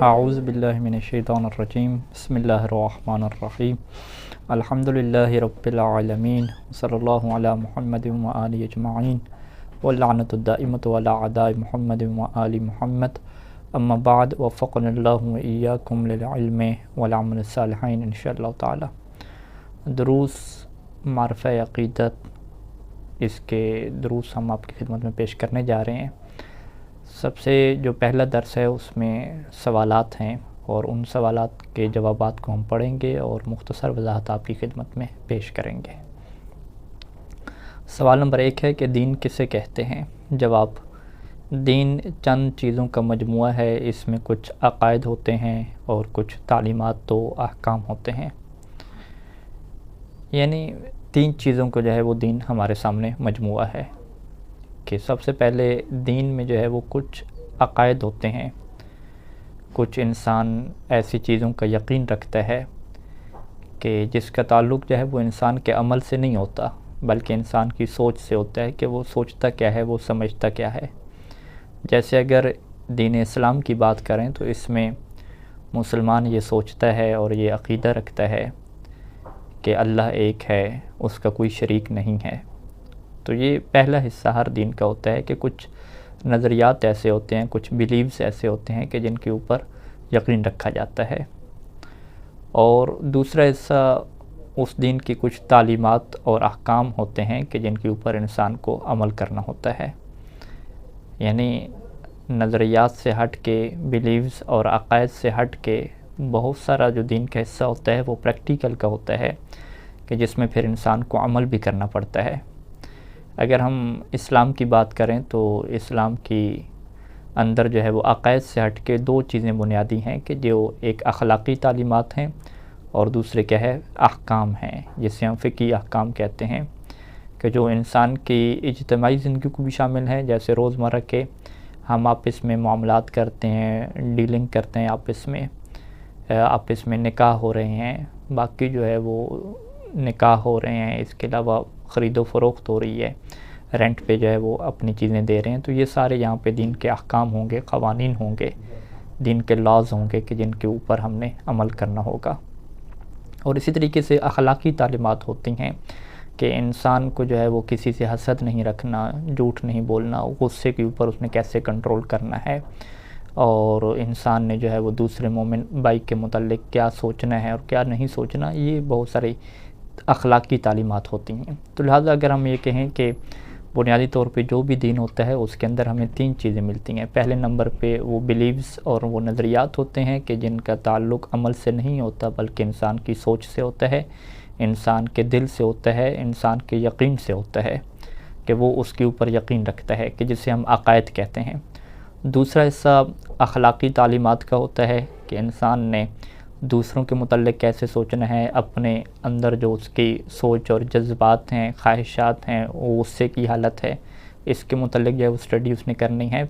اعوذ باللہ من الشیطان الرجیم بسم اللہ الرحمن الرحیم الحمدللہ رب العالمین صلی اللہ علی محمد وآلہ اجمعین واللعنۃ الدائمۃ علی اعداء محمد وآل محمد اما بعد وفقنا اللہ وإیاکم للعلم والعمل الصالحین انشاءاللہ تعالی۔ دروس معرفہ عقیدت، اس کے دروس ہم آپ کی خدمت میں پیش کرنے جا رہے ہیں۔ سب سے جو پہلا درس ہے اس میں سوالات ہیں، اور ان سوالات کے جوابات کو ہم پڑھیں گے اور مختصر وضاحت آپ کی خدمت میں پیش کریں گے۔ سوال نمبر 1 ہے کہ دین کسے کہتے ہیں؟ جواب: دین چند چیزوں کا مجموعہ ہے، اس میں کچھ عقائد ہوتے ہیں اور کچھ تعلیمات و احکام ہوتے ہیں۔ یعنی 3 چیزوں کو جو ہے وہ دین ہمارے سامنے مجموعہ ہے کہ سب سے پہلے دین میں جو ہے وہ کچھ عقائد ہوتے ہیں، کچھ انسان ایسی چیزوں کا یقین رکھتا ہے کہ جس کا تعلق جو ہے وہ انسان کے عمل سے نہیں ہوتا بلکہ انسان کی سوچ سے ہوتا ہے کہ وہ سوچتا کیا ہے، وہ سمجھتا کیا ہے۔ جیسے اگر دین اسلام کی بات کریں تو اس میں مسلمان یہ سوچتا ہے اور یہ عقیدہ رکھتا ہے کہ اللہ ایک ہے، اس کا کوئی شریک نہیں ہے۔ تو یہ پہلا حصہ ہر دین کا ہوتا ہے کہ کچھ نظریات ایسے ہوتے ہیں، کچھ بیلیوز ایسے ہوتے ہیں کہ جن کے اوپر یقین رکھا جاتا ہے۔ اور دوسرا حصہ اس دین کی کچھ تعلیمات اور احکام ہوتے ہیں کہ جن کے اوپر انسان کو عمل کرنا ہوتا ہے۔ یعنی نظریات سے ہٹ کے، بیلیوز اور عقائد سے ہٹ کے بہت سارا جو دین کا حصہ ہوتا ہے وہ پریکٹیکل کا ہوتا ہے کہ جس میں پھر انسان کو عمل بھی کرنا پڑتا ہے۔ اگر ہم اسلام کی بات کریں تو اسلام کی اندر جو ہے وہ عقائد سے ہٹ کے 2 چیزیں بنیادی ہیں کہ جو ایک اخلاقی تعلیمات ہیں اور دوسرے کیا ہے، احکام ہیں، جسے ہم فقہی احکام کہتے ہیں کہ جو انسان کی اجتماعی زندگی کو بھی شامل ہیں۔ جیسے روزمرہ کے ہم آپس میں معاملات کرتے ہیں، ڈیلنگ کرتے ہیں، آپس میں نکاح ہو رہے ہیں، باقی جو ہے وہ نکاح ہو رہے ہیں، اس کے علاوہ خرید و فروخت ہو رہی ہے، رینٹ پہ جو ہے وہ اپنی چیزیں دے رہے ہیں، تو یہ سارے یہاں پہ دین کے احکام ہوں گے، قوانین ہوں گے، دین کے لاز ہوں گے کہ جن کے اوپر ہم نے عمل کرنا ہوگا۔ اور اسی طریقے سے اخلاقی تعلیمات ہوتی ہیں کہ انسان کو جو ہے وہ کسی سے حسد نہیں رکھنا، جھوٹ نہیں بولنا، غصے کے اوپر اس نے کیسے کنٹرول کرنا ہے، اور انسان نے جو ہے وہ دوسرے مومن بھائی کے متعلق کیا سوچنا ہے اور کیا نہیں سوچنا، یہ بہت ساری اخلاقی تعلیمات ہوتی ہیں۔ تو لہٰذا اگر ہم یہ کہیں کہ بنیادی طور پہ جو بھی دین ہوتا ہے اس کے اندر ہمیں 3 چیزیں ملتی ہیں۔ پہلے نمبر پہ وہ بیلیوز اور وہ نظریات ہوتے ہیں کہ جن کا تعلق عمل سے نہیں ہوتا بلکہ انسان کی سوچ سے ہوتا ہے، انسان کے دل سے ہوتا ہے، انسان کے یقین سے ہوتا ہے کہ وہ اس کے اوپر یقین رکھتا ہے کہ جسے ہم عقائد کہتے ہیں۔ دوسرا حصہ اخلاقی تعلیمات کا ہوتا ہے کہ انسان نے دوسروں کے متعلق کیسے سوچنا ہے، اپنے اندر جو اس کی سوچ اور جذبات ہیں، خواہشات ہیں، وہ غصے کی حالت ہے، اس کے متعلق جو ہے وہ اسٹڈی اس نے کرنی ہے۔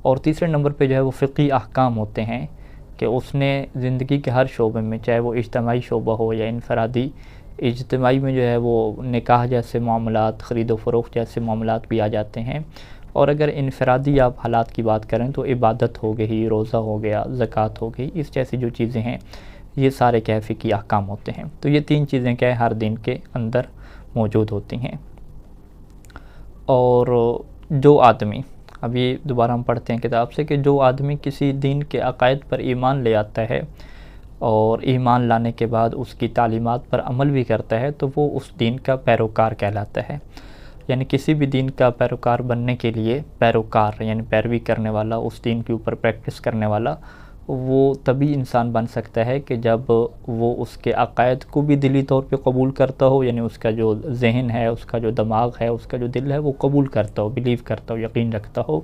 اور تیسرے نمبر پہ جو ہے وہ فقہی احکام ہوتے ہیں کہ اس نے زندگی کے ہر شعبے میں، چاہے وہ اجتماعی شعبہ ہو یا انفرادی، اجتماعی میں جو ہے وہ نکاح جیسے معاملات، خرید و فروخت جیسے معاملات بھی آ جاتے ہیں، اور اگر انفرادی آپ حالات کی بات کریں تو عبادت ہو گئی، روزہ ہو گیا، زکوٰۃ ہو گئی، اس جیسی جو چیزیں ہیں یہ سارے کیا فقہی احکام ہوتے ہیں۔ تو یہ 3 چیزیں کیا ہے ہر دین کے اندر موجود ہوتی ہیں۔ اور جو آدمی، اب یہ دوبارہ ہم پڑھتے ہیں کتاب سے، کہ جو آدمی کسی دین کے عقائد پر ایمان لے آتا ہے اور ایمان لانے کے بعد اس کی تعلیمات پر عمل بھی کرتا ہے تو وہ اس دین کا پیروکار کہلاتا ہے۔ یعنی کسی بھی دین کا پیروکار بننے کے لیے پیروکار یعنی پیروی کرنے والا، اس دین کے اوپر پریکٹس کرنے والا، وہ تبھی انسان بن سکتا ہے کہ جب وہ اس کے عقائد کو بھی دلی طور پہ قبول کرتا ہو، یعنی اس کا جو ذہن ہے، اس کا جو دماغ ہے، اس کا جو دل ہے وہ قبول کرتا ہو، بلیو کرتا ہو، یقین رکھتا ہو،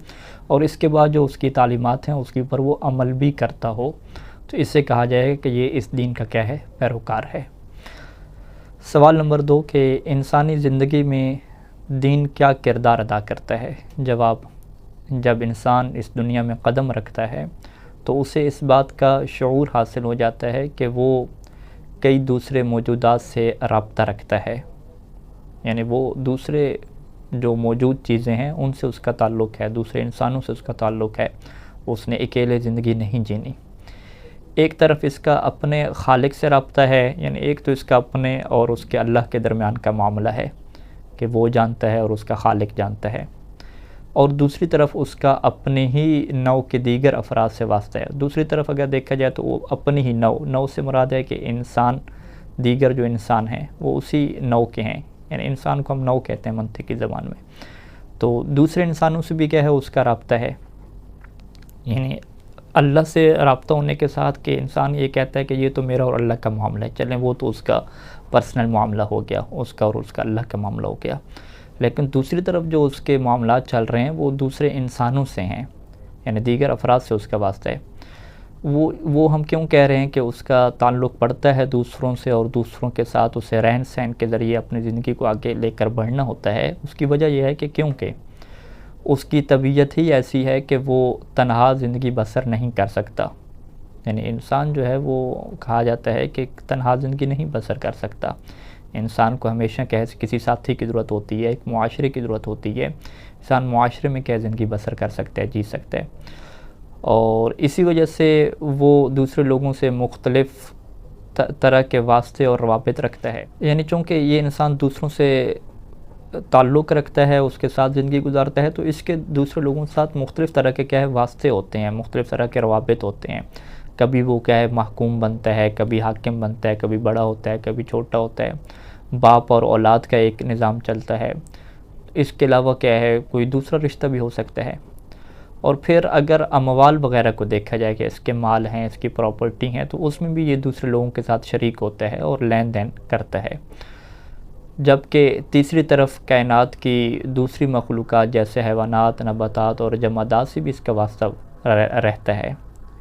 اور اس کے بعد جو اس کی تعلیمات ہیں اس کے اوپر وہ عمل بھی کرتا ہو، تو اس سے کہا جائے کہ یہ اس دین کا کیا ہے، پیروکار ہے۔ سوال نمبر 2 کہ انسانی زندگی میں دین کیا کردار ادا کرتا ہے؟ جواب: جب انسان اس دنیا میں قدم رکھتا ہے تو اسے اس بات کا شعور حاصل ہو جاتا ہے کہ وہ کئی دوسرے موجودات سے رابطہ رکھتا ہے، یعنی وہ دوسرے جو موجود چیزیں ہیں ان سے اس کا تعلق ہے، دوسرے انسانوں سے اس کا تعلق ہے، اس نے اکیلے زندگی نہیں جینی۔ ایک طرف اس کا اپنے خالق سے رابطہ ہے، یعنی ایک تو اس کا اپنے اور اس کے اللہ کے درمیان کا معاملہ ہے کہ وہ جانتا ہے اور اس کا خالق جانتا ہے، اور دوسری طرف اس کا اپنے ہی نوع کے دیگر افراد سے واسطہ ہے۔ دوسری طرف اگر دیکھا جائے تو وہ اپنی ہی نوع سے مراد ہے کہ انسان، دیگر جو انسان ہیں وہ اسی نوع کے ہیں، یعنی انسان کو ہم نوع کہتے ہیں منطقی زبان میں، تو دوسرے انسانوں سے بھی کیا ہے اس کا رابطہ ہے، یعنی اللہ سے رابطہ ہونے کے ساتھ کہ انسان یہ کہتا ہے کہ یہ تو میرا اور اللہ کا معاملہ ہے، چلیں وہ تو اس کا پرسنل معاملہ ہو گیا، اس کا اور اس کا اللہ کا معاملہ ہو گیا، لیکن دوسری طرف جو اس کے معاملات چل رہے ہیں وہ دوسرے انسانوں سے ہیں، یعنی دیگر افراد سے اس کا واسطہ ہے۔ وہ ہم کیوں کہہ رہے ہیں کہ اس کا تعلق پڑتا ہے دوسروں سے، اور دوسروں کے ساتھ اسے رہن سہن کے ذریعے اپنی زندگی کو آگے لے کر بڑھنا ہوتا ہے؟ اس کی وجہ یہ ہے کہ کیونکہ اس کی طبیعت ہی ایسی ہے کہ وہ تنہا زندگی بسر نہیں کر سکتا، یعنی انسان جو ہے وہ کہا جاتا ہے کہ تنہا زندگی نہیں بسر کر سکتا، انسان کو ہمیشہ کسی ساتھی کی ضرورت ہوتی ہے، ایک معاشرے کی ضرورت ہوتی ہے، انسان معاشرے میں زندگی بسر کر سکتا ہے، جی سکتا ہے، اور اسی وجہ سے وہ دوسرے لوگوں سے مختلف طرح کے واسطے اور روابط رکھتا ہے، یعنی چونکہ یہ انسان دوسروں سے تعلق رکھتا ہے، اس کے ساتھ زندگی گزارتا ہے، تو اس کے دوسرے لوگوں کے ساتھ مختلف طرح کے واسطے ہوتے ہیں، مختلف طرح کے روابط ہوتے ہیں، کبھی وہ محکوم بنتا ہے، کبھی حاکم بنتا ہے، کبھی بڑا ہوتا ہے، کبھی چھوٹا ہوتا ہے، باپ اور اولاد کا ایک نظام چلتا ہے، اس کے علاوہ کوئی دوسرا رشتہ بھی ہو سکتا ہے، اور پھر اگر اموال وغیرہ کو دیکھا جائے کہ اس کے مال ہیں، اس کی پراپرٹی ہیں، تو اس میں بھی یہ دوسرے لوگوں کے ساتھ شریک ہوتا ہے اور لین دین کرتا ہے، جبکہ تیسری طرف کائنات کی دوسری مخلوقات جیسے حیوانات، نباتات اور جمادات سے بھی اس کا واسطہ رہتا ہے،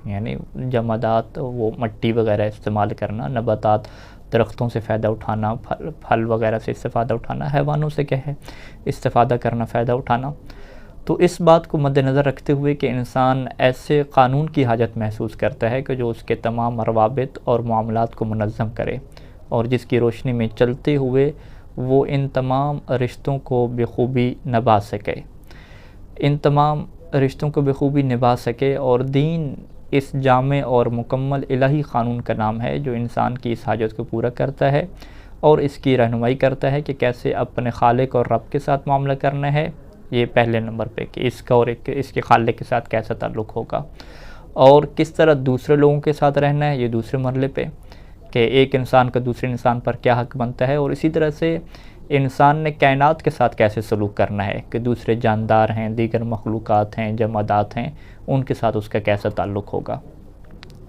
یعنی جمادات وہ مٹی وغیرہ استعمال کرنا، نباتات درختوں سے فائدہ اٹھانا، پھل وغیرہ سے استفادہ اٹھانا، حیوانوں سے استفادہ کرنا، فائدہ اٹھانا، تو اس بات کو مد نظر رکھتے ہوئے کہ انسان ایسے قانون کی حاجت محسوس کرتا ہے کہ جو اس کے تمام روابط اور معاملات کو منظم کرے، اور جس کی روشنی میں چلتے ہوئے وہ ان تمام رشتوں کو بخوبی نبھا سکے، اور دین اس جامع اور مکمل الہی قانون کا نام ہے جو انسان کی اس حاجت کو پورا کرتا ہے اور اس کی رہنمائی کرتا ہے کہ کیسے اپنے خالق اور رب کے ساتھ معاملہ کرنا ہے، یہ پہلے نمبر پہ کہ اس کا اور اس کے خالق کے ساتھ کیسا تعلق ہوگا، اور کس طرح دوسرے لوگوں کے ساتھ رہنا ہے، یہ دوسرے مرحلے پہ کہ ایک انسان کا دوسرے انسان پر کیا حق بنتا ہے، اور اسی طرح سے انسان نے کائنات کے ساتھ کیسے سلوک کرنا ہے کہ دوسرے جاندار ہیں، دیگر مخلوقات ہیں، جمادات ہیں، ان کے ساتھ اس کا کیسا تعلق ہوگا۔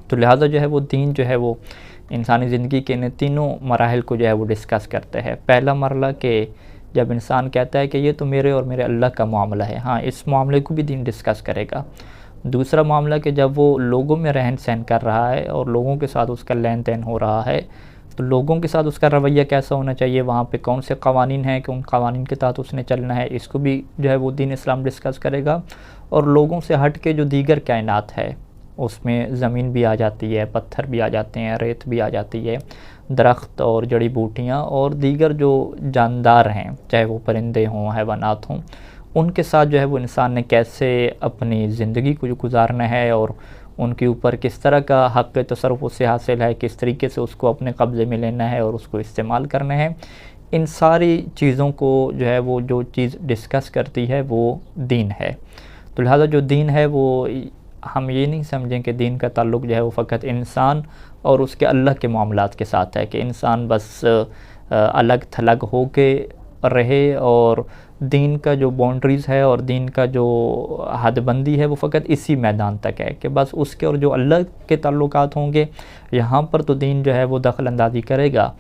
تو لہٰذا وہ دین وہ انسانی زندگی کے ان تینوں مراحل کو وہ ڈسکس کرتا ہے۔ پہلا مرحلہ کہ جب انسان کہتا ہے کہ یہ تو میرے اور میرے اللہ کا معاملہ ہے، ہاں اس معاملے کو بھی دین ڈسکس کرے گا۔ دوسرا معاملہ کہ جب وہ لوگوں میں رہن سہن کر رہا ہے اور لوگوں کے ساتھ اس کا لین دین ہو رہا ہے، تو لوگوں کے ساتھ اس کا رویہ کیسا ہونا چاہیے، وہاں پہ کون سے قوانین ہیں کہ ان قوانین کے تحت اس نے چلنا ہے، اس کو بھی وہ دین اسلام ڈسکس کرے گا۔ اور لوگوں سے ہٹ کے جو دیگر کائنات ہے، اس میں زمین بھی آ جاتی ہے، پتھر بھی آ جاتے ہیں، ریت بھی آ جاتی ہے، درخت اور جڑی بوٹیاں اور دیگر جو جاندار ہیں، چاہے وہ پرندے ہوں، حیوانات ہوں، ان کے ساتھ وہ انسان نے کیسے اپنی زندگی کو گزارنا ہے، اور ان کے اوپر کس طرح کا حق تصرف اس سے حاصل ہے، کس طریقے سے اس کو اپنے قبضے میں لینا ہے اور اس کو استعمال کرنا ہے، ان ساری چیزوں کو وہ جو چیز ڈسکس کرتی ہے وہ دین ہے۔ تو لہٰذا جو دین ہے وہ ہم یہ نہیں سمجھیں کہ دین کا تعلق وہ فقط انسان اور اس کے اللہ کے معاملات کے ساتھ ہے کہ انسان بس الگ تھلگ ہو کے رہے، اور دین کا جو باؤنڈریز ہے اور دین کا جو حد بندی ہے وہ فقط اسی میدان تک ہے کہ بس اس کے اور جو اللہ کے تعلقات ہوں گے یہاں پر تو دین وہ دخل اندازی کرے گا،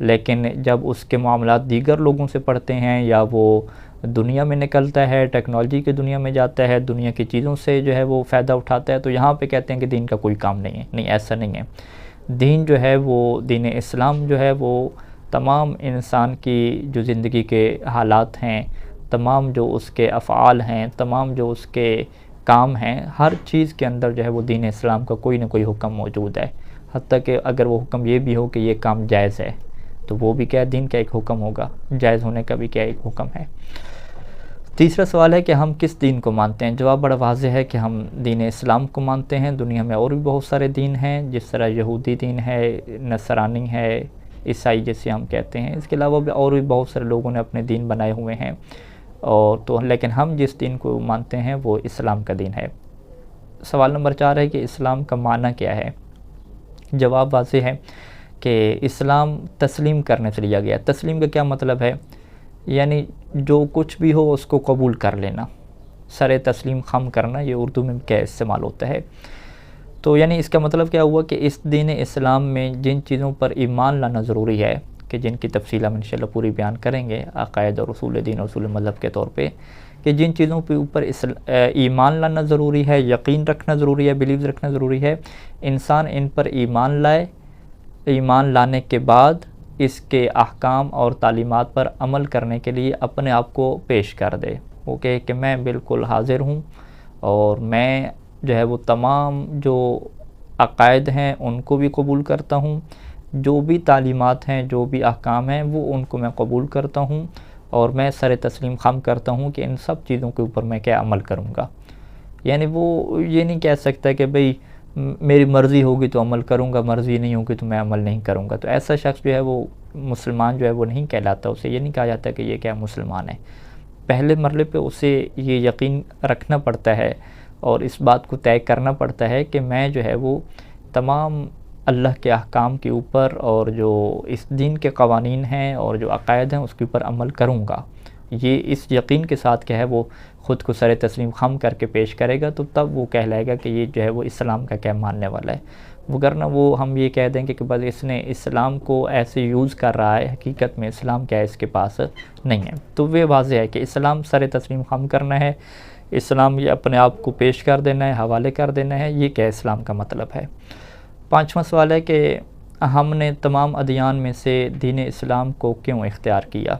لیکن جب اس کے معاملات دیگر لوگوں سے پڑھتے ہیں یا وہ دنیا میں نکلتا ہے، ٹیکنالوجی کی دنیا میں جاتا ہے، دنیا کی چیزوں سے وہ فائدہ اٹھاتا ہے، تو یہاں پہ کہتے ہیں کہ دین کا کوئی کام نہیں ہے۔ نہیں، ایسا نہیں ہے۔ دین وہ دین اسلام وہ تمام انسان کی جو زندگی کے حالات ہیں، تمام جو اس کے افعال ہیں، تمام جو اس کے کام ہیں، ہر چیز کے اندر وہ دین اسلام کا کوئی نہ کوئی حکم موجود ہے، حتیٰ کہ اگر وہ حکم یہ بھی ہو کہ یہ کام جائز ہے تو وہ بھی دین کا ایک حکم ہوگا، جائز ہونے کا بھی ایک حکم ہے۔ تیسرا سوال ہے کہ ہم کس دین کو مانتے ہیں؟ جواب بڑا واضح ہے کہ ہم دین اسلام کو مانتے ہیں۔ دنیا میں اور بھی بہت سارے دین ہیں، جس طرح یہودی دین ہے، نصرانی ہے، عیسائی جیسے ہم کہتے ہیں، اس کے علاوہ بھی اور بھی بہت سارے لوگوں نے اپنے دین بنائے ہوئے ہیں، اور تو لیکن ہم جس دین کو مانتے ہیں وہ اسلام کا دین ہے۔ سوال نمبر 4 ہے کہ اسلام کا معنی کیا ہے؟ جواب واضح ہے کہ اسلام تسلیم کرنے سے لیا گیا۔ تسلیم کا کیا مطلب ہے؟ یعنی جو کچھ بھی ہو اس کو قبول کر لینا، سر تسلیم خم کرنا، یہ اردو میں کیا استعمال ہوتا ہے۔ تو یعنی اس کا مطلب کیا ہوا کہ اس دین اسلام میں جن چیزوں پر ایمان لانا ضروری ہے، کہ جن کی تفصیل ہم انشاءاللہ پوری بیان کریں گے عقائد اور اصول دین اور اصول مذہب کے طور پہ، کہ جن چیزوں کے اوپر ایمان لانا ضروری ہے، یقین رکھنا ضروری ہے، بلیو رکھنا ضروری ہے، انسان ان پر ایمان لائے، ایمان لانے کے بعد اس کے احکام اور تعلیمات پر عمل کرنے کے لیے اپنے آپ کو پیش کر دے، وہ کہے کہ میں بالکل حاضر ہوں، اور میں جو ہے وہ تمام جو عقائد ہیں ان کو بھی قبول کرتا ہوں، جو بھی تعلیمات ہیں، جو بھی احکام ہیں، وہ ان کو میں قبول کرتا ہوں، اور میں سر تسلیم خم کرتا ہوں کہ ان سب چیزوں کے اوپر میں کیا عمل کروں گا۔ یعنی وہ یہ نہیں کہہ سکتا کہ بھئی میری مرضی ہوگی تو عمل کروں گا، مرضی نہیں ہوگی تو میں عمل نہیں کروں گا۔ تو ایسا شخص جو ہے وہ مسلمان جو ہے وہ نہیں کہلاتا، اسے یہ نہیں کہا جاتا کہ یہ کیا مسلمان ہے۔ پہلے مرحلے پہ اسے یہ یقین رکھنا پڑتا ہے اور اس بات کو طے کرنا پڑتا ہے کہ میں جو ہے وہ تمام اللہ کے احکام کے اوپر اور جو اس دین کے قوانین ہیں اور جو عقائد ہیں اس کے اوپر عمل کروں گا۔ یہ اس یقین کے ساتھ کیا ہے وہ خود کو سر تسلیم خم کر کے پیش کرے گا، تو تب وہ کہلائے گا کہ یہ جو ہے وہ اسلام کا کیا ماننے والا ہے۔ وگرنہ وہ ہم یہ کہہ دیں کہ بس اس نے اسلام کو ایسے یوز کر رہا ہے، حقیقت میں اسلام کیا ہے اس کے پاس نہیں ہے۔ تو وہ واضح ہے کہ اسلام سر تسلیم خم کرنا ہے، اسلام یہ اپنے آپ کو پیش کر دینا ہے، حوالے کر دینا ہے، یہ کیا اسلام کا مطلب ہے۔ 5واں سوال ہے کہ ہم نے تمام ادیان میں سے دین اسلام کو کیوں اختیار کیا؟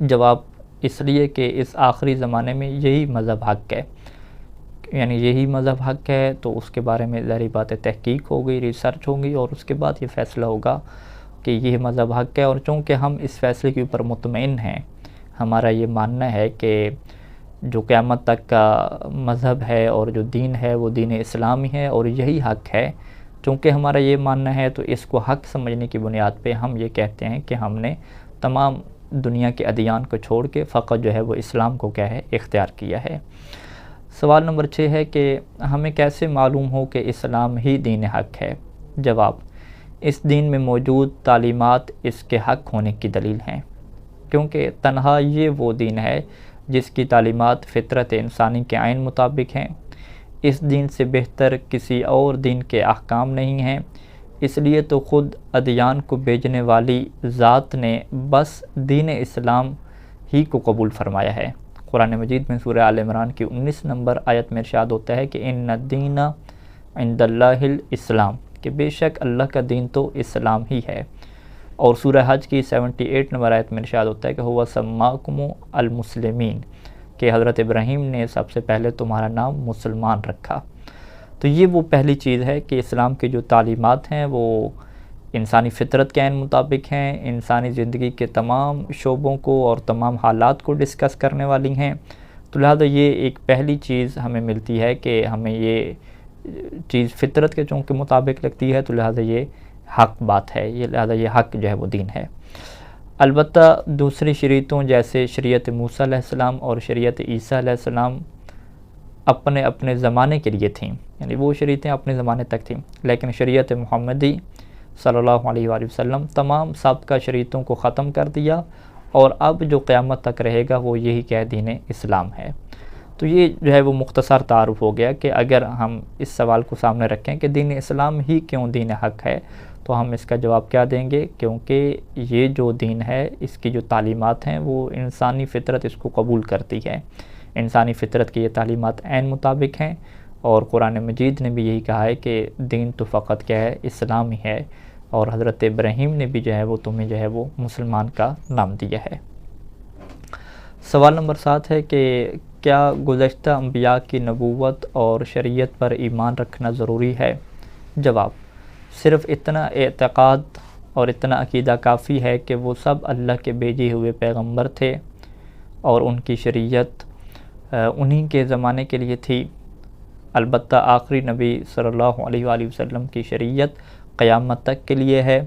جواب اس لیے کہ اس آخری زمانے میں یہی مذہب حق ہے، یعنی یہی مذہب حق ہے، تو اس کے بارے میں ظاہری بات ہے تحقیق ہوگی، ریسرچ ہوگی، اور اس کے بعد یہ فیصلہ ہوگا کہ یہ مذہب حق ہے۔ اور چونکہ ہم اس فیصلے کے اوپر مطمئن ہیں، ہمارا یہ ماننا ہے کہ جو قیامت تک کا مذہب ہے اور جو دین ہے وہ دین اسلامی ہے اور یہی حق ہے، چونکہ ہمارا یہ ماننا ہے تو اس کو حق سمجھنے کی بنیاد پہ ہم یہ کہتے ہیں کہ ہم نے تمام دنیا کے ادیان کو چھوڑ کے فقط جو ہے وہ اسلام کو کیا ہے اختیار کیا ہے۔ سوال نمبر 6 ہے کہ ہمیں کیسے معلوم ہو کہ اسلام ہی دین حق ہے؟ جواب اس دین میں موجود تعلیمات اس کے حق ہونے کی دلیل ہیں، کیونکہ تنہا یہ وہ دین ہے جس کی تعلیمات فطرت انسانی کے عین مطابق ہیں۔ اس دین سے بہتر کسی اور دین کے احکام نہیں ہیں، اس لیے تو خود ادیان کو بھیجنے والی ذات نے بس دین اسلام ہی کو قبول فرمایا ہے۔ قرآن مجید میں سورہ آل عمران کی 19 نمبر آیت میں ارشاد ہوتا ہے کہ ان الدین عند اللہ الاسلام، کہ بے شک اللہ کا دین تو اسلام ہی ہے۔ اور سورہ حج کی 78 نمبر آیت میں ارشاد ہوتا ہے کہ هو سماکم المسلمین، کہ حضرت ابراہیم نے سب سے پہلے تمہارا نام مسلمان رکھا۔ تو یہ وہ پہلی چیز ہے کہ اسلام کی جو تعلیمات ہیں وہ انسانی فطرت کے عین مطابق ہیں، انسانی زندگی کے تمام شعبوں کو اور تمام حالات کو ڈسکس کرنے والی ہیں۔ تو لہذا یہ ایک پہلی چیز ہمیں ملتی ہے کہ ہمیں یہ چیز فطرت کے چونکہ مطابق لگتی ہے، تو لہذا یہ حق بات ہے، یہ لہذا یہ حق جو ہے وہ دین ہے۔ البتہ دوسری شریعتوں جیسے شریعت موسیٰ علیہ السلام اور شریعت عیسیٰ علیہ السلام اپنے اپنے زمانے کے لیے تھیں، یعنی وہ شریعتیں اپنے زمانے تک تھیں، لیکن شریعت محمدی صلی اللہ علیہ وآلہ وسلم تمام سابقہ شریعتوں کو ختم کر دیا، اور اب جو قیامت تک رہے گا وہ یہی کہ دین اسلام ہے۔ تو یہ جو ہے وہ مختصر تعارف ہو گیا کہ اگر ہم اس سوال کو سامنے رکھیں کہ دین اسلام ہی کیوں دین حق ہے، تو ہم اس کا جواب کیا دیں گے؟ کیونکہ یہ جو دین ہے اس کی جو تعلیمات ہیں وہ انسانی فطرت اس کو قبول کرتی ہے، انسانی فطرت کی یہ تعلیمات عین مطابق ہیں، اور قرآن مجید نے بھی یہی کہا ہے کہ دین تو فقط کیا ہے اسلام ہی ہے، اور حضرت ابراہیم نے بھی جو ہے وہ تمہیں جو ہے وہ مسلمان کا نام دیا ہے۔ سوال نمبر 7 ہے کہ کیا گزشتہ انبیاء کی نبوت اور شریعت پر ایمان رکھنا ضروری ہے؟ جواب صرف اتنا اعتقاد اور اتنا عقیدہ کافی ہے کہ وہ سب اللہ کے بھیجے ہوئے پیغمبر تھے، اور ان کی شریعت انہی کے زمانے کے لیے تھی، البتہ آخری نبی صلی اللہ علیہ وآلہ وسلم کی شریعت قیامت تک کے لیے ہے،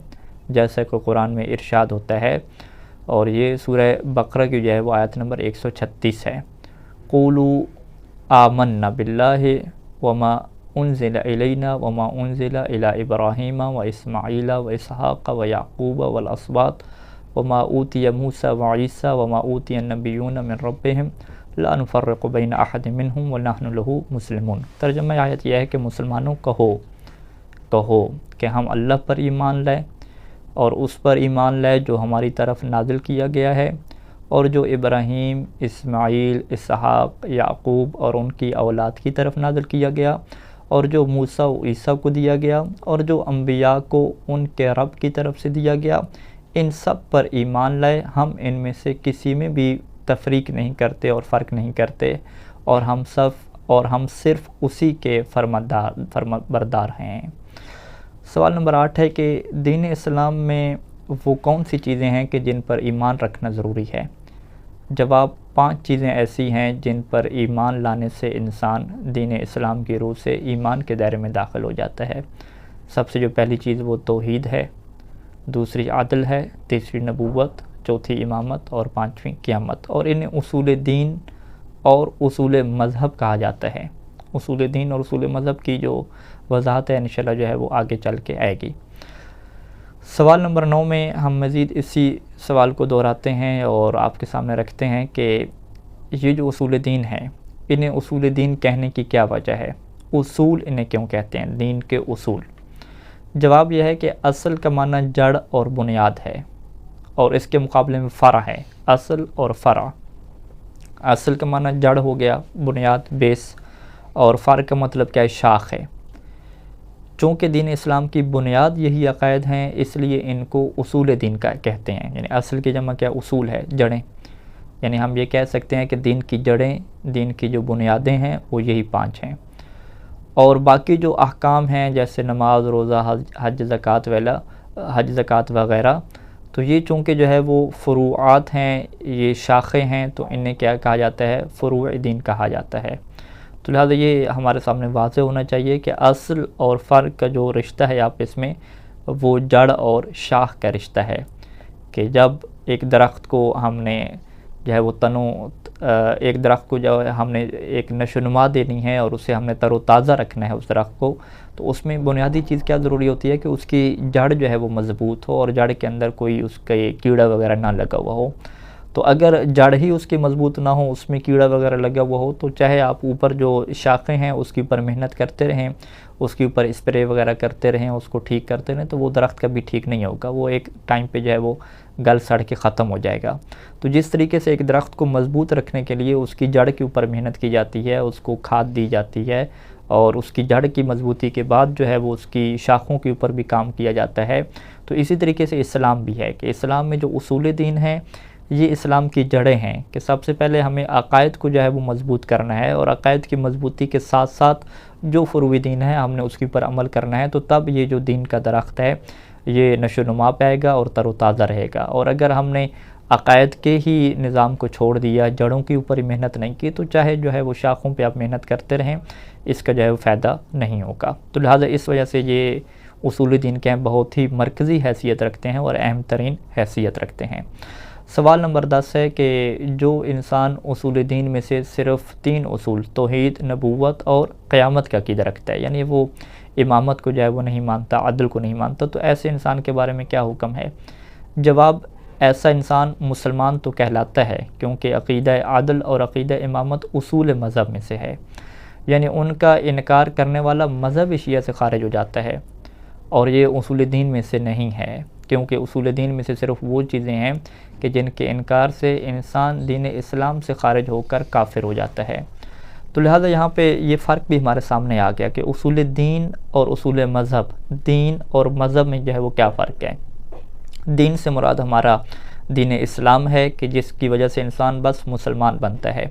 جیسا کہ قرآن میں ارشاد ہوتا ہے، اور یہ سورہ بقرہ کی جو ہے وہ آیت نمبر 136 ہے۔ قولوا آمنا باللہ وما انزل الینا وما انزل الی ابراہیم و اسماعیل و اسحاق و یعقوب والاسباط وما اوتی موسیٰ و عیسیٰ وما اوتی النبیون من ربہم لا نفرق بین احد منہم ونحن لہ مسلمون۔ ترجمہ آیت یہ ہے کہ مسلمانوں کہو کہ ہم اللہ پر ایمان لائیں اور اس پر ایمان لائے جو ہماری طرف نازل کیا گیا ہے، اور جو ابراہیم، اسماعیل، اسحاق، یعقوب اور ان کی اولاد کی طرف نازل کیا گیا، اور جو موسیٰ و عیسیٰ کو دیا گیا، اور جو انبیاء کو ان کے رب کی طرف سے دیا گیا، ان سب پر ایمان لائے۔ ہم ان میں سے کسی میں بھی تفریق نہیں کرتے اور فرق نہیں کرتے، اور ہم صرف اسی کے فرمانبردار ہیں۔ سوال نمبر 8 ہے کہ دین اسلام میں وہ کون سی چیزیں ہیں کہ جن پر ایمان رکھنا ضروری ہے؟ جواب، 5 چیزیں ایسی ہیں جن پر ایمان لانے سے انسان دین اسلام کی روح سے ایمان کے دائرے میں داخل ہو جاتا ہے۔ سب سے جو پہلی چیز وہ توحید ہے، دوسری عدل ہے، تیسری نبوت، چوتھی امامت اور 5ویں قیامت، اور انہیں اصول دین اور اصول مذہب کہا جاتا ہے۔ اصول دین اور اصول مذہب کی جو وضاحت ہے انشاءاللہ جو ہے وہ آگے چل کے آئے گی۔ سوال نمبر 9 میں ہم مزید اسی سوال کو دہراتے ہیں اور آپ کے سامنے رکھتے ہیں کہ یہ جو اصول دین ہیں، انہیں اصول دین کہنے کی کیا وجہ ہے؟ اصول انہیں کیوں کہتے ہیں، دین کے اصول؟ جواب یہ ہے کہ اصل کا معنی جڑ اور بنیاد ہے، اور اس کے مقابلے میں فرع ہے، اصل اور فرع۔ اصل کا معنی جڑ ہو گیا، بنیاد، بیس، اور فرع کا مطلب کیا ہے، شاخ ہے۔ چونکہ دین اسلام کی بنیاد یہی عقائد ہیں، اس لیے ان کو اصول دین کا کہتے ہیں۔ یعنی اصل کی جمع کیا، اصول ہے، جڑیں۔ یعنی ہم یہ کہہ سکتے ہیں کہ دین کی جڑیں، دین کی جو بنیادیں ہیں وہ یہی 5 ہیں، اور باقی جو احکام ہیں جیسے نماز، روزہ، حج، زکوٰۃ وغیرہ، تو یہ چونکہ جو ہے وہ فروعات ہیں، یہ شاخیں ہیں، تو انہیں کیا کہا جاتا ہے، فروع دین کہا جاتا ہے۔ تو لہٰذا یہ ہمارے سامنے واضح ہونا چاہیے کہ اصل اور فرع کا جو رشتہ ہے آپس میں، وہ جڑ اور شاخ کا رشتہ ہے، کہ جب ایک درخت کو ہم نے جو ہے وہ ایک درخت کو جو ہے ہم نے ایک نشو و نما دینی ہے اور اسے ہم نے تر و تازہ رکھنا ہے اس درخت کو، تو اس میں بنیادی چیز کیا ضروری ہوتی ہے کہ اس کی جڑ جو ہے وہ مضبوط ہو، اور جڑ کے اندر کوئی اس کا کیڑا وغیرہ نہ لگا ہوا ہو۔ تو اگر جڑ ہی اس کی مضبوط نہ ہو، اس میں کیڑا وغیرہ لگا ہوا ہو، تو چاہے آپ اوپر جو شاخیں ہیں اس کے اوپر محنت کرتے رہیں، اس کے اوپر اسپرے وغیرہ کرتے رہیں، اس کو ٹھیک کرتے رہیں، تو وہ درخت کبھی ٹھیک نہیں ہوگا، وہ ایک ٹائم پہ جو ہے وہ گل سڑ کے ختم ہو جائے گا۔ تو جس طریقے سے ایک درخت کو مضبوط رکھنے کے لیے اس کی جڑ کے اوپر محنت کی جاتی ہے، اس کو کھاد دی جاتی ہے، اور اس کی جڑ کی مضبوطی کے بعد جو ہے وہ اس کی شاخوں کے اوپر بھی کام کیا جاتا ہے، تو اسی طریقے سے اسلام بھی ہے کہ اسلام میں جو اصول دین ہیں یہ اسلام کی جڑیں ہیں، کہ سب سے پہلے ہمیں عقائد کو جو ہے وہ مضبوط کرنا ہے، اور عقائد کی مضبوطی کے ساتھ ساتھ جو فروعی دین ہے ہم نے اس کے اوپر عمل کرنا ہے، تو تب یہ جو دین کا درخت ہے یہ نشو و نما پائے گا اور تر و تازہ رہے گا۔ اور اگر ہم نے عقائد کے ہی نظام کو چھوڑ دیا، جڑوں کے اوپر ہی محنت نہیں کی، تو چاہے جو ہے وہ شاخوں پہ آپ محنت کرتے رہیں، اس کا جو ہے وہ فائدہ نہیں ہوگا۔ تو لہٰذا اس وجہ سے یہ اصول دین کے بہت ہی مرکزی حیثیت رکھتے ہیں اور اہم ترین حیثیت رکھتے ہیں۔ سوال نمبر 10 ہے کہ جو انسان اصول دین میں سے صرف 3 اصول، توحید، نبوت اور قیامت کا عقیدہ رکھتا ہے، یعنی وہ امامت کو جو ہے وہ نہیں مانتا، عدل کو نہیں مانتا، تو ایسے انسان کے بارے میں کیا حکم ہے؟ جواب، ایسا انسان مسلمان تو کہلاتا ہے، کیونکہ عقیدہ عدل اور عقیدہ امامت اصول مذہب میں سے ہے، یعنی ان کا انکار کرنے والا مذہب شیعہ سے خارج ہو جاتا ہے، اور یہ اصول دین میں سے نہیں ہے، کیونکہ اصول دین میں سے صرف وہ چیزیں ہیں کہ جن کے انکار سے انسان دین اسلام سے خارج ہو کر کافر ہو جاتا ہے۔ تو لہٰذا یہاں پہ یہ فرق بھی ہمارے سامنے آ گیا کہ اصول دین اور اصول مذہب، دین اور مذہب میں جو ہے وہ کیا فرق ہے۔ دین سے مراد ہمارا دین اسلام ہے کہ جس کی وجہ سے انسان بس مسلمان بنتا ہے۔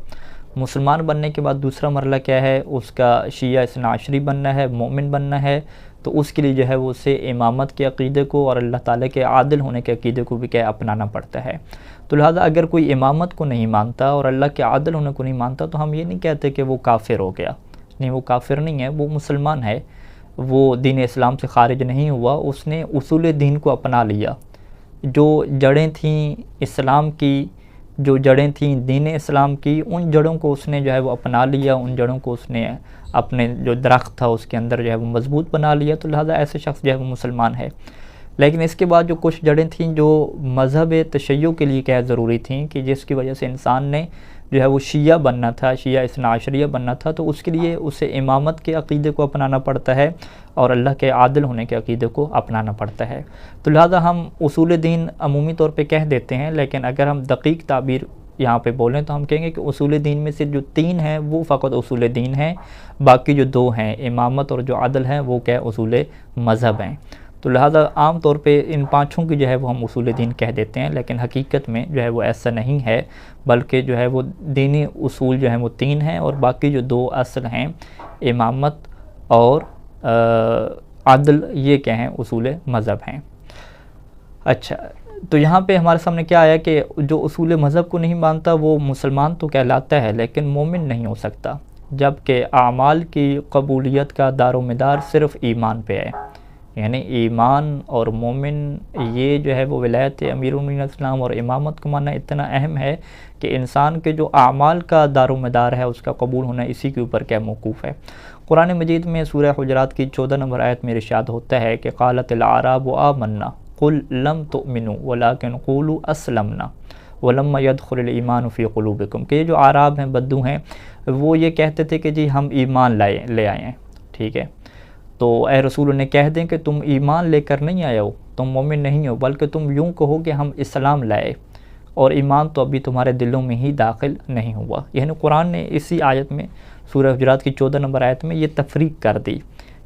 مسلمان بننے کے بعد دوسرا مرحلہ کیا ہے، اس کا شیعہ اثنا عشری بننا ہے، مومن بننا ہے، تو اس کے لیے جو ہے وہ اسے امامت کے عقیدے کو اور اللہ تعالیٰ کے عادل ہونے کے عقیدے کو بھی کیا اپنانا پڑتا ہے۔ تو لہٰذا اگر کوئی امامت کو نہیں مانتا اور اللہ کے عادل ہونے کو نہیں مانتا تو ہم یہ نہیں کہتے کہ وہ کافر ہو گیا، نہیں، وہ کافر نہیں ہے، وہ مسلمان ہے، وہ دین اسلام سے خارج نہیں ہوا، اس نے اصول دین کو اپنا لیا۔ جو جڑیں تھیں اسلام کی، جو جڑیں تھیں دین اسلام کی، ان جڑوں کو اس نے جو ہے وہ اپنا لیا، ان جڑوں کو اس نے اپنے جو درخت تھا اس کے اندر جو ہے وہ مضبوط بنا لیا، تو لہٰذا ایسے شخص جو ہے وہ مسلمان ہے۔ لیکن اس کے بعد جو کچھ جڑیں تھیں جو مذہب تشیع کے لیے کیا ضروری تھیں، کہ جس کی وجہ سے انسان نے جو ہے وہ شیعہ بننا تھا، شیعہ اثنا عشریہ بننا تھا، تو اس کے لیے اسے امامت کے عقیدے کو اپنانا پڑتا ہے اور اللہ کے عادل ہونے کے عقیدے کو اپنانا پڑتا ہے۔ تو لہٰذا ہم اصول دین عمومی طور پہ کہہ دیتے ہیں، لیکن اگر ہم دقیق تعبیر یہاں پہ بولیں تو ہم کہیں گے کہ اصول دین میں سے جو 3 ہیں وہ فقط اصول دین ہیں، باقی جو 2 ہیں امامت اور جو عدل ہیں وہ کیا اصول مذہب ہیں۔ تو لہٰذا عام طور پہ ان 5 کی جو ہے وہ ہم اصول دین کہہ دیتے ہیں، لیکن حقیقت میں جو ہے وہ ایسا نہیں ہے، بلکہ جو ہے وہ دینی اصول جو ہیں وہ 3 ہیں اور باقی جو 2 اصل ہیں امامت اور عدل، یہ کیا ہیں اصول مذہب ہیں۔ اچھا، تو یہاں پہ ہمارے سامنے کیا آیا کہ جو اصول مذہب کو نہیں مانتا وہ مسلمان تو کہلاتا ہے لیکن مومن نہیں ہو سکتا، جبکہ اعمال کی قبولیت کا دار و مدار صرف ایمان پہ ہے، یعنی ایمان اور مومن یہ جو ہے وہ ولایت امیر المومنین اسلام اور امامت کو ماننا اتنا اہم ہے کہ انسان کے جو اعمال کا دار و مدار ہے اس کا قبول ہونا اسی کے اوپر کیا موقوف ہے۔ قرآن مجید میں سورہ حجرات کی 14 نمبر آیت میں ارشاد ہوتا ہے کہ قالت الاعراب آمنا قل لم تؤمنوا ولکن قولوا اسلمنا ولما يدخل الایمان فی قلوبکم، کہ یہ جو اعراب ہیں، بدو ہیں، وہ یہ کہتے تھے کہ جی ہم ایمان لے آئے ہیں، ٹھیک ہے، تو اے رسول انہیں کہہ دیں کہ تم ایمان لے کر نہیں آئے ہو، تم مومن نہیں ہو، بلکہ تم یوں کہو کہ ہم اسلام لائے اور ایمان تو ابھی تمہارے دلوں میں ہی داخل نہیں ہوا۔ یعنی قرآن نے اسی آیت میں سورہ حجرات کی 14 نمبر آیت میں یہ تفریق کر دی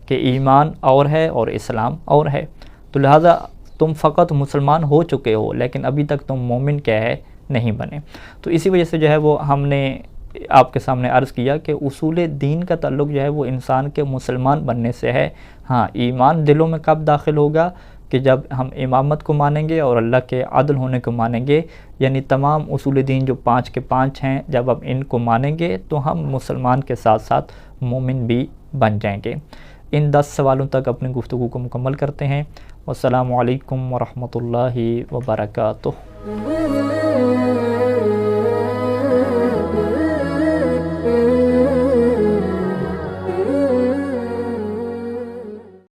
کہ ایمان اور ہے اور اسلام اور ہے، تو لہٰذا تم فقط مسلمان ہو چکے ہو لیکن ابھی تک تم مومن کیا ہے نہیں بنے۔ تو اسی وجہ سے جو ہے وہ ہم نے آپ کے سامنے عرض کیا کہ اصول دین کا تعلق جو ہے وہ انسان کے مسلمان بننے سے ہے۔ ہاں، ایمان دلوں میں کب داخل ہوگا کہ جب ہم امامت کو مانیں گے اور اللہ کے عدل ہونے کو مانیں گے، یعنی تمام اصول دین جو 5 کے 5 ہیں، جب ہم ان کو مانیں گے تو ہم مسلمان کے ساتھ ساتھ مومن بھی بن جائیں گے۔ ان 10 سوالوں تک اپنی گفتگو کو مکمل کرتے ہیں۔ والسلام علیکم ورحمۃ اللہ وبرکاتہ۔